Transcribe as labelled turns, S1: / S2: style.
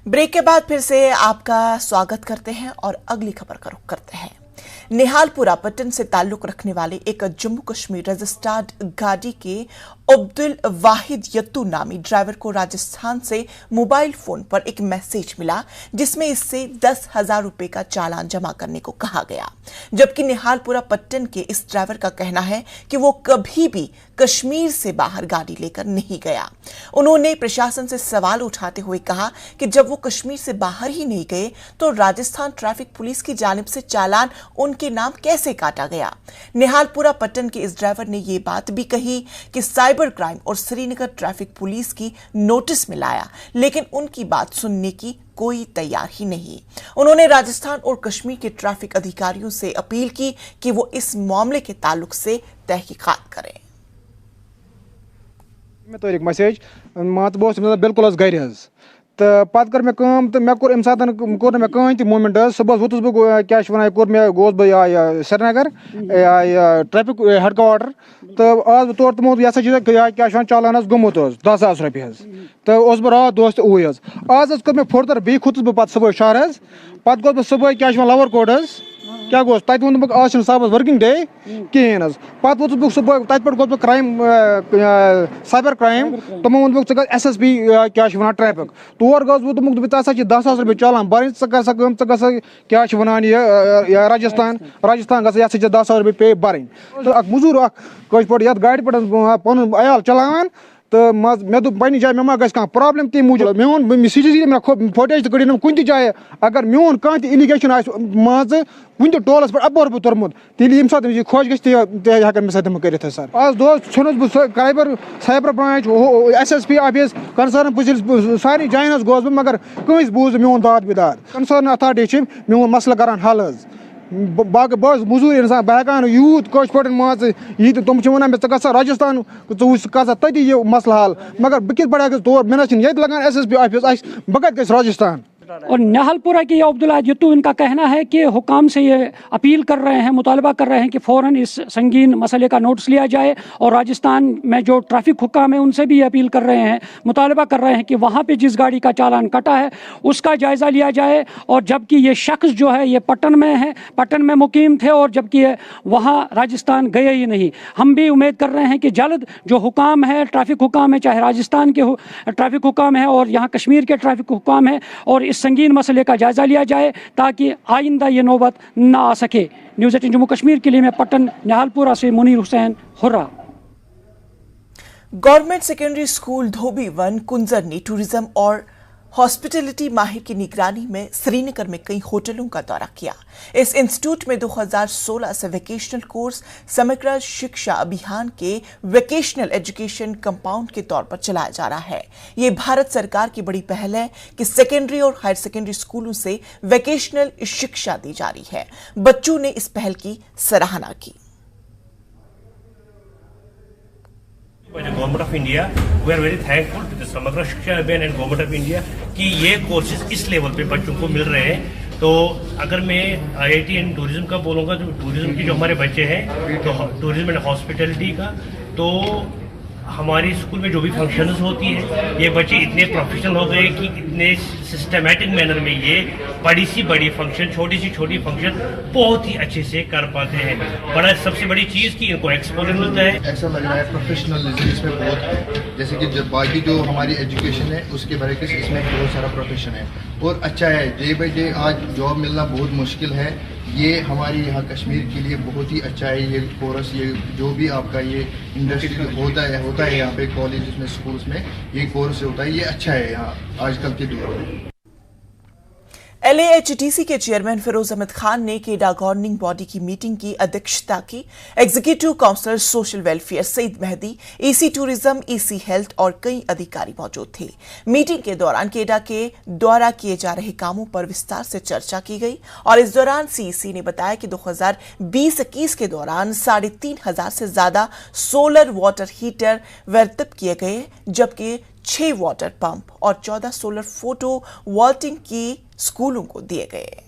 S1: Break के बाद फिर से आपका स्वागत करते हैं और अगली खबर का रुख करते हैं। निहालपुरा पट्टन से ताल्लुक रखने वाले एक जम्मू कश्मीर रजिस्टर्ड गाड़ी के अब्दुल वाहिद यत्तू नामी ड्राइवर को राजस्थान से मोबाइल फोन पर एक मैसेज मिला जिसमें इससे 10,000 रुपए का चालान जमा करने को कहा गया, जबकि निहालपुरा पट्टन के इस ड्राइवर का कहना है कि वो कभी भी कश्मीर से बाहर गाड़ी लेकर नहीं गया। उन्होंने प्रशासन से सवाल उठाते हुए कहा कि जब वो कश्मीर से बाहर ही नहीं गए तो राजस्थान ट्रैफिक पुलिस की जानिब से चालान उनके नाम कैसे काटा गया। निहालपुरा पट्टन के इस ड्राइवर ने ये बात भी कही कि साइबर क्राइम और श्रीनगर ट्रैफिक पुलिस की नोटिस में लाया, लेकिन उनकी बात सुनने की कोई तैयार ही नहीं। उन्होंने राजस्थान और कश्मीर के ट्रैफिक अधिकारियों से अपील की कि वो इस मामले के ताल्लुक से तहकीकात करें।
S2: मैं तो एक मैसेज मात बोस बिल्कुल घर तो पत कर मे कोर अम सात कोर मे कहीं तक मूवमेंट सुबह वोतुस बह क्या वो गोस बह श्रीनगर ट्रैफिक हेडक्वार्टर तो आज तौर तमो क्या चालान गोमुत 10,000 रुपये तो बह रात दोस्त ओय आज कर मे फर्दर बी खुद बह सुबह शहर पत गोस बह सुबह क्या लवर कोड क्या गोस तत वो बह आज साहब वर्किंग डे कहें पत वोतुस बह सुबह तत पे गोस बह क्राइम साइबर क्राइम तमो वो SSP क्या ट्रैफिक तौर गस वो दोमुक 10,000 रुपये चालान भर क्या राजस्थान ग 10,000 रुपये पे भर तो मजूर पे गाड़ी पे पन अयाल चलान तो मे दोप पे जाए मे मा गस प्रॉब्लम तम मूजूब मोन सीधे फुटेज तो कड़ी कुन जाए अगर मोन कह इलिगेशन माज कुन टोलस पे अपोर बह तुरमुत तेल ये सात खुश गन मे सत कर सर आज दोस्त छुनस बह cyber branch SSP office concern police सारे जायन गोस बह मगर कंस बूझ मोन दाद बिदाद कंसर्न अथॉरिटी मोन मसल करान हल बाकी बस मजूर इंसान बह हेकान यूत कश पे माज ये तुम वन मे राजस्थान कर तती ये मसल हल मगर बह कित पड़ा तौर मे ये लगान SSP ऑफिस बह कत राजस्थान।
S3: और निहालपुरा के अब्दुल वाहिद यत्तू इनका कहना है कि हुकाम से ये अपील कर रहे हैं, मुतालबा कर रहे हैं कि फ़ौरन इस संगीन मसले का नोटिस लिया जाए और राजस्थान में जो ट्रैफिक हुकाम है उनसे भी ये अपील कर रहे हैं, मुतालबा कर रहे हैं कि वहाँ पे जिस गाड़ी का चालान कटा है उसका जायज़ा लिया जाए। और जबकि ये शख्स जो है ये पट्टन में मुकीम थे और जबकि वहाँ राजस्थान गए ही नहीं। हम भी उम्मीद कर रहे हैं कि जल्द जो हुकाम है, ट्रैफिक हुकाम है, चाहे राजस्थान के ट्रैफिक हुकाम है और यहाँ कश्मीर के ट्रैफिक हुकाम है, और इस संगीन मसले का जायजा लिया जाए ताकि आइंदा ये नौबत ना आ सके। न्यूज़ 18 जम्मू कश्मीर के लिए मैं पट्टन निहालपुरा से Munir Hussain Hurra.
S1: Government secondary school Dhobi 1 Kunjar ने टूरिज्म और हॉस्पिटैलिटी माहिर की निगरानी में श्रीनगर में कई होटलों का दौरा किया। इस इंस्टीट्यूट में 2016 से वेकेशनल कोर्स समग्र शिक्षा अभियान के वेकेशनल एजुकेशन कंपाउंड के तौर पर चलाया जा रहा है। ये भारत सरकार की बड़ी पहल है कि सेकेंडरी और हायर सेकेंडरी स्कूलों से वेकेशनल शिक्षा दी जा रही है। बच्चों ने इस पहल की सराहना की।
S4: By the Government of India, we are very thankful to the समग्र शिक्षा अभियान एंड गवर्नमेंट ऑफ इंडिया कि ये कोर्सेज इस लेवल पे बच्चों को मिल रहे हैं। तो अगर मैं IIT एंड टूरिज्म का बोलूँगा तो टूरिज्म की जो हमारे बच्चे हैं तो टूरिज्म एंड हॉस्पिटैलिटी का तो हमारे स्कूल में जो भी फंक्शंस होती है ये बच्चे इतने प्रोफेशनल हो गए कि इतने सिस्टमैटिक मैनर में ये बड़ी सी बड़ी फंक्शन छोटी सी छोटी फंक्शन बहुत ही अच्छे से कर पाते हैं। सबसे बड़ी चीज़ कि इनको एक्सपोजर मिलता है।
S5: ऐसा लग रहा है प्रोफेशनलिज्म इसमें बहुत, जैसे कि जब बाकी जो हमारी एजुकेशन है उसके बरकस इसमें बहुत सारा प्रोफेशन है और अच्छा है। डे बाई डे आज जॉब मिलना बहुत मुश्किल है। ये हमारी यहाँ कश्मीर के लिए बहुत ही अच्छा है ये कोर्स, ये जो भी आपका ये इंडस्ट्री होता है यहाँ पे कॉलेज में स्कूल्स में ये कोर्स होता है, ये अच्छा है यहाँ आजकल के दौर में।
S1: LAHTC के चेयरमैन फिरोज अहमद खान ने केडा गवर्निंग बॉडी की मीटिंग की अध्यक्षता की। Executive councillor social welfare Syed Mehdi, EC tourism, EC health और कई अधिकारी मौजूद थे। मीटिंग के दौरान केडा के द्वारा किए जा रहे कामों पर विस्तार से चर्चा की गई और इस दौरान CEC ने बताया कि 2020-21 के दौरान 3,500 से ज्यादा सोलर वाटर हीटर वर्तब किए गए, जबकि 6 वाटर पंप और 14 सोलर फोटो वोल्टिंग की स्कूलों को दिए गए।